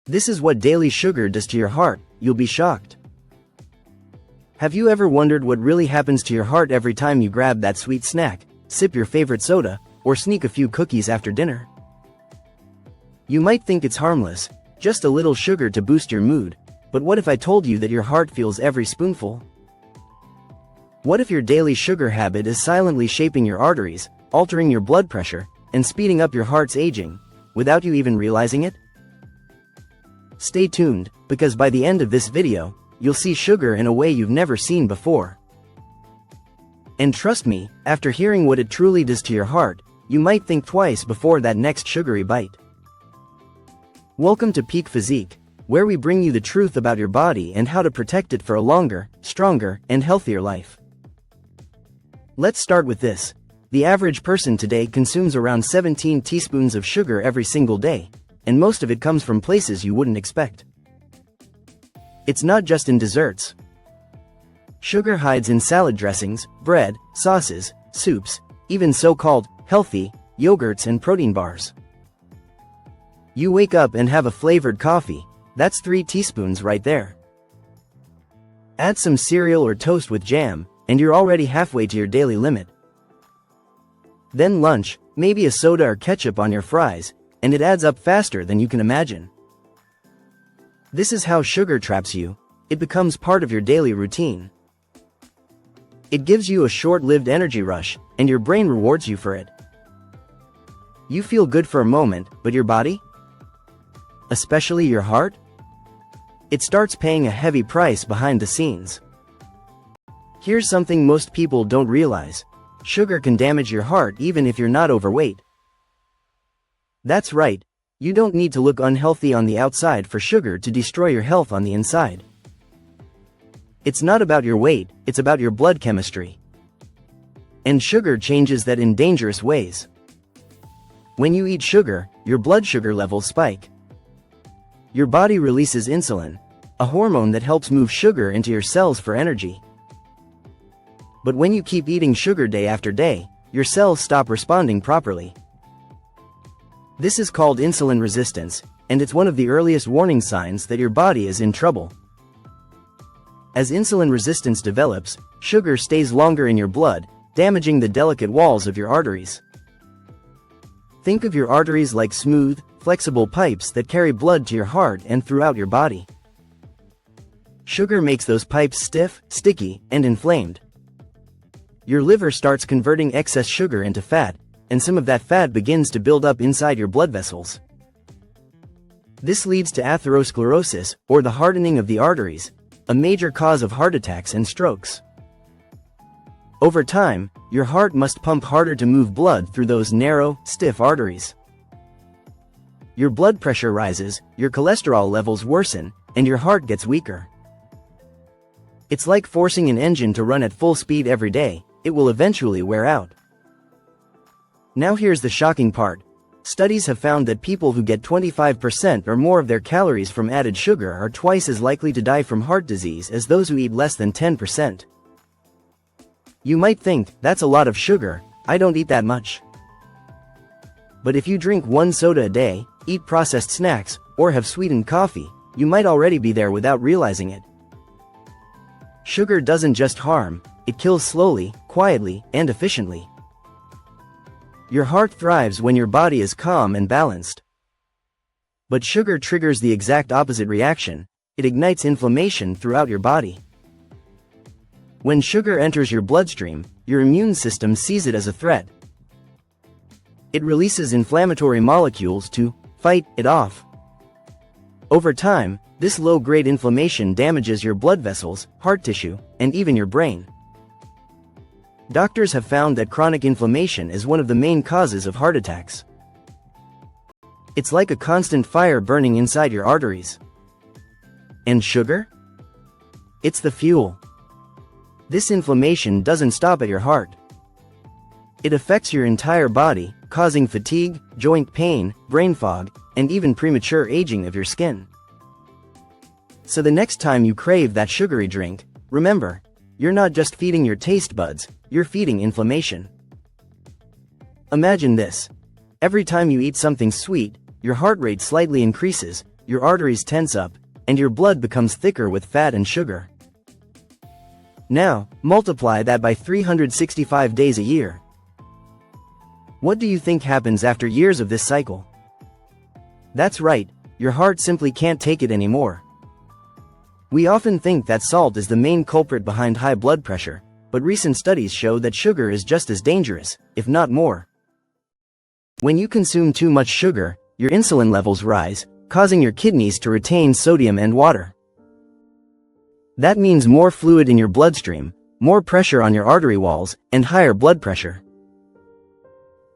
This is what daily sugar does to your heart. You'll be shocked. Have you ever wondered what really happens to your heart every time you grab that sweet snack, sip your favorite soda, or sneak a few cookies after dinner? You might think it's harmless, just a little sugar to boost your mood, but what if I told you that your heart feels every spoonful? What if your daily sugar habit is silently shaping your arteries, altering your blood pressure, and speeding up your heart's aging, without you even realizing it? Stay tuned, because by the end of this video, you'll see sugar in a way you've never seen before. And trust me, after hearing what it truly does to your heart, you might think twice before that next sugary bite. Welcome to Peak Physique, where we bring you the truth about your body and how to protect it for a longer, stronger, and healthier life. Let's start with this. The average person today consumes around 17 teaspoons of sugar every single day, and most of it comes from places you wouldn't expect. It's not just in desserts. Sugar hides in salad dressings, bread, sauces, soups, even so-called healthy yogurts and protein bars. You wake up and have a flavored coffee, that's 3 teaspoons right there. Add some cereal or toast with jam, and you're already halfway to your daily limit. Then lunch, maybe a soda or ketchup on your fries, and it adds up faster than you can imagine. This is how sugar traps you. It becomes part of your daily routine. It gives you a short-lived energy rush, and your brain rewards you for it. You feel good for a moment, but your body? Especially your heart? It starts paying a heavy price behind the scenes. Here's something most people don't realize. Sugar can damage your heart even if you're not overweight. That's right. You don't need to look unhealthy on the outside for sugar to destroy your health on the inside. It's not about your weight, it's about your blood chemistry. And sugar changes that in dangerous ways. When you eat sugar, your blood sugar levels spike. Your body releases insulin, a hormone that helps move sugar into your cells for energy. But when you keep eating sugar day after day, your cells stop responding properly. This is called insulin resistance, and it's one of the earliest warning signs that your body is in trouble. As insulin resistance develops, sugar stays longer in your blood, damaging the delicate walls of your arteries. Think of your arteries like smooth, flexible pipes that carry blood to your heart and throughout your body. Sugar makes those pipes stiff, sticky, and inflamed. Your liver starts converting excess sugar into fat, and some of that fat begins to build up inside your blood vessels. This leads to atherosclerosis, or the hardening of the arteries, a major cause of heart attacks and strokes. Over time, your heart must pump harder to move blood through those narrow, stiff arteries. Your blood pressure rises, your cholesterol levels worsen, and your heart gets weaker. It's like forcing an engine to run at full speed every day. It will eventually wear out. Now here's the shocking part. Studies have found that people who get 25% or more of their calories from added sugar are twice as likely to die from heart disease as those who eat less than 10%. You might think, that's a lot of sugar, I don't eat that much. But if you drink 1 soda a day, eat processed snacks, or have sweetened coffee, you might already be there without realizing it. Sugar doesn't just harm, it kills slowly, quietly, and efficiently. Your heart thrives when your body is calm and balanced. But sugar triggers the exact opposite reaction. It ignites inflammation throughout your body. When sugar enters your bloodstream, your immune system sees it as a threat. It releases inflammatory molecules to fight it off. Over time, this low-grade inflammation damages your blood vessels, heart tissue, and even your brain. Doctors have found that chronic inflammation is one of the main causes of heart attacks. It's like a constant fire burning inside your arteries. And sugar? It's the fuel. This inflammation doesn't stop at your heart. It affects your entire body, causing fatigue, joint pain, brain fog, and even premature aging of your skin. So the next time you crave that sugary drink, remember, you're not just feeding your taste buds, you're feeding inflammation. Imagine this. Every time you eat something sweet, your heart rate slightly increases, your arteries tense up, and your blood becomes thicker with fat and sugar. Now, multiply that by 365 days a year. What do you think happens after years of this cycle? That's right, your heart simply can't take it anymore. We often think that salt is the main culprit behind high blood pressure, but recent studies show that sugar is just as dangerous, if not more. When you consume too much sugar, your insulin levels rise, causing your kidneys to retain sodium and water. That means more fluid in your bloodstream, more pressure on your artery walls, and higher blood pressure.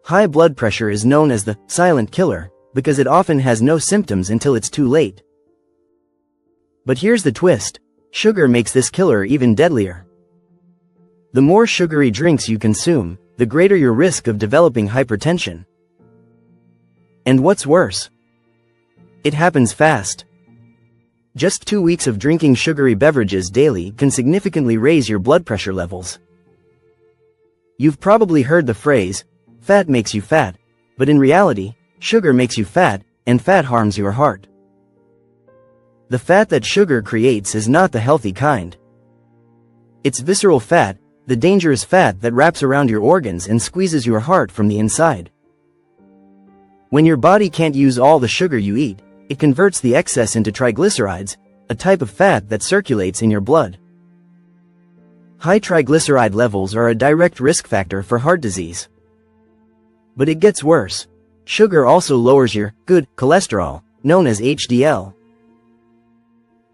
High blood pressure is known as the silent killer because it often has no symptoms until it's too late. But here's the twist: sugar makes this killer even deadlier. The more sugary drinks you consume, the greater your risk of developing hypertension. And what's worse? It happens fast. Just 2 weeks of drinking sugary beverages daily can significantly raise your blood pressure levels. You've probably heard the phrase, "Fat makes you fat," but in reality, sugar makes you fat, and fat harms your heart. The fat that sugar creates is not the healthy kind. It's visceral fat, the dangerous fat that wraps around your organs and squeezes your heart from the inside. When your body can't use all the sugar you eat, it converts the excess into triglycerides, a type of fat that circulates in your blood. High triglyceride levels are a direct risk factor for heart disease. But it gets worse. Sugar also lowers your good cholesterol, known as HDL.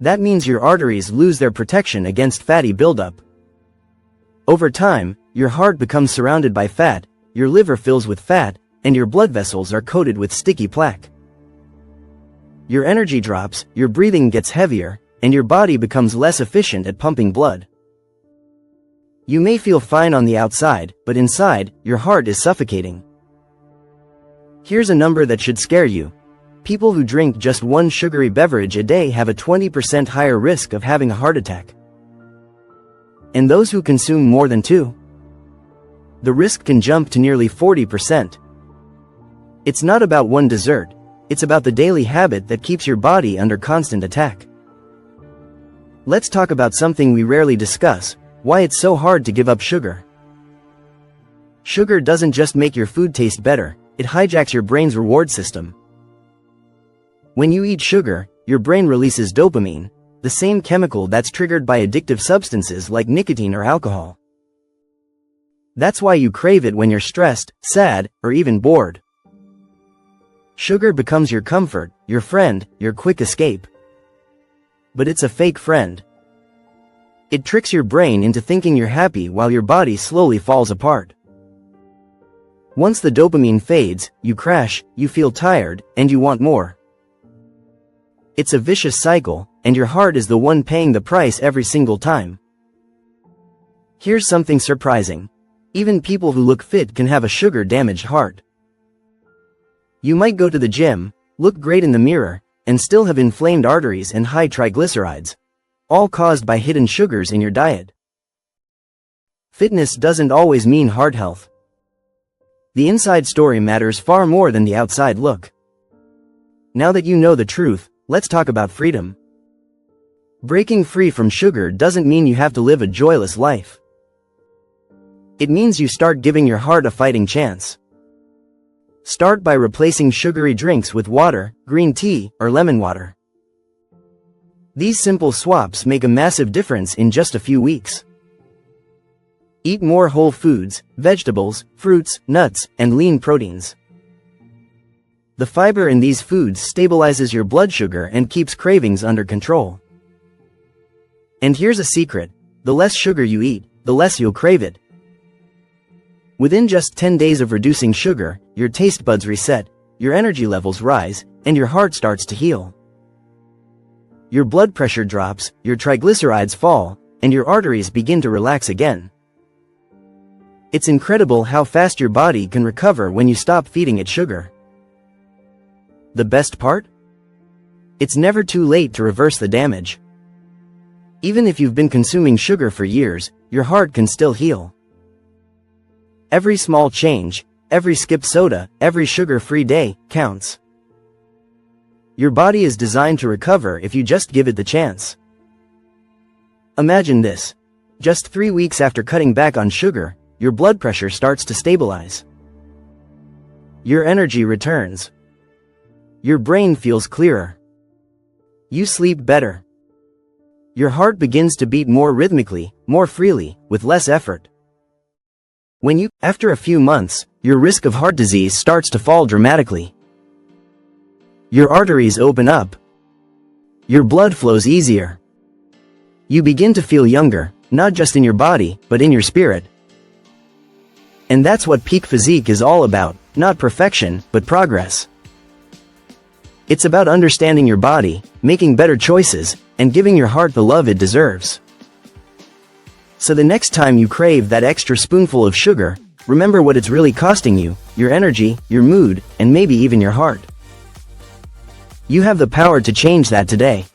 That means your arteries lose their protection against fatty buildup. Over time, your heart becomes surrounded by fat, your liver fills with fat, and your blood vessels are coated with sticky plaque. Your energy drops, your breathing gets heavier, and your body becomes less efficient at pumping blood. You may feel fine on the outside, but inside, your heart is suffocating. Here's a number that should scare you. People who drink just one sugary beverage a day have a 20% higher risk of having a heart attack. And those who consume more than 2? The risk can jump to nearly 40%. It's not about one dessert, it's about the daily habit that keeps your body under constant attack. Let's talk about something we rarely discuss: why it's so hard to give up sugar. Sugar doesn't just make your food taste better, it hijacks your brain's reward system. When you eat sugar, your brain releases dopamine, the same chemical that's triggered by addictive substances like nicotine or alcohol. That's why you crave it when you're stressed, sad, or even bored. Sugar becomes your comfort, your friend, your quick escape. But it's a fake friend. It tricks your brain into thinking you're happy while your body slowly falls apart. Once the dopamine fades, you crash, you feel tired, and you want more. It's a vicious cycle, and your heart is the one paying the price every single time. Here's something surprising. Even people who look fit can have a sugar-damaged heart. You might go to the gym, look great in the mirror, and still have inflamed arteries and high triglycerides, all caused by hidden sugars in your diet. Fitness doesn't always mean heart health. The inside story matters far more than the outside look. Now that you know the truth, let's talk about freedom. Breaking free from sugar doesn't mean you have to live a joyless life. It means you start giving your heart a fighting chance. Start by replacing sugary drinks with water, green tea, or lemon water. These simple swaps make a massive difference in just a few weeks. Eat more whole foods, vegetables, fruits, nuts, and lean proteins. The fiber in these foods stabilizes your blood sugar and keeps cravings under control. And here's a secret: the less sugar you eat, the less you'll crave it. Within just 10 days of reducing sugar, your taste buds reset, your energy levels rise, and your heart starts to heal. Your blood pressure drops, your triglycerides fall, and your arteries begin to relax again. It's incredible how fast your body can recover when you stop feeding it sugar. The best part? It's never too late to reverse the damage. Even if you've been consuming sugar for years, your heart can still heal. Every small change, every skipped soda, every sugar-free day, counts. Your body is designed to recover if you just give it the chance. Imagine this. Just 3 weeks after cutting back on sugar, your blood pressure starts to stabilize. Your energy returns. Your brain feels clearer. You sleep better. Your heart begins to beat more rhythmically, more freely, with less effort. After a few months, your risk of heart disease starts to fall dramatically. Your arteries open up. Your blood flows easier. You begin to feel younger, not just in your body, but in your spirit. And that's what peak physique is all about, not perfection, but progress. It's about understanding your body, making better choices, and giving your heart the love it deserves. So the next time you crave that extra spoonful of sugar, remember what it's really costing you: your energy, your mood, and maybe even your heart. You have the power to change that today.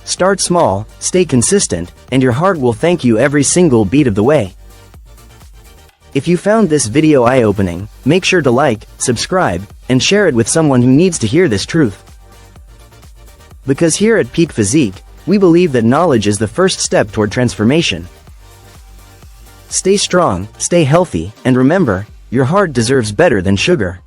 Start small, stay consistent, and your heart will thank you every single beat of the way. If you found this video eye-opening, make sure to like, subscribe, and share it with someone who needs to hear this truth. Because here at Peak Physique, we believe that knowledge is the first step toward transformation. Stay strong, stay healthy, and remember, your heart deserves better than sugar.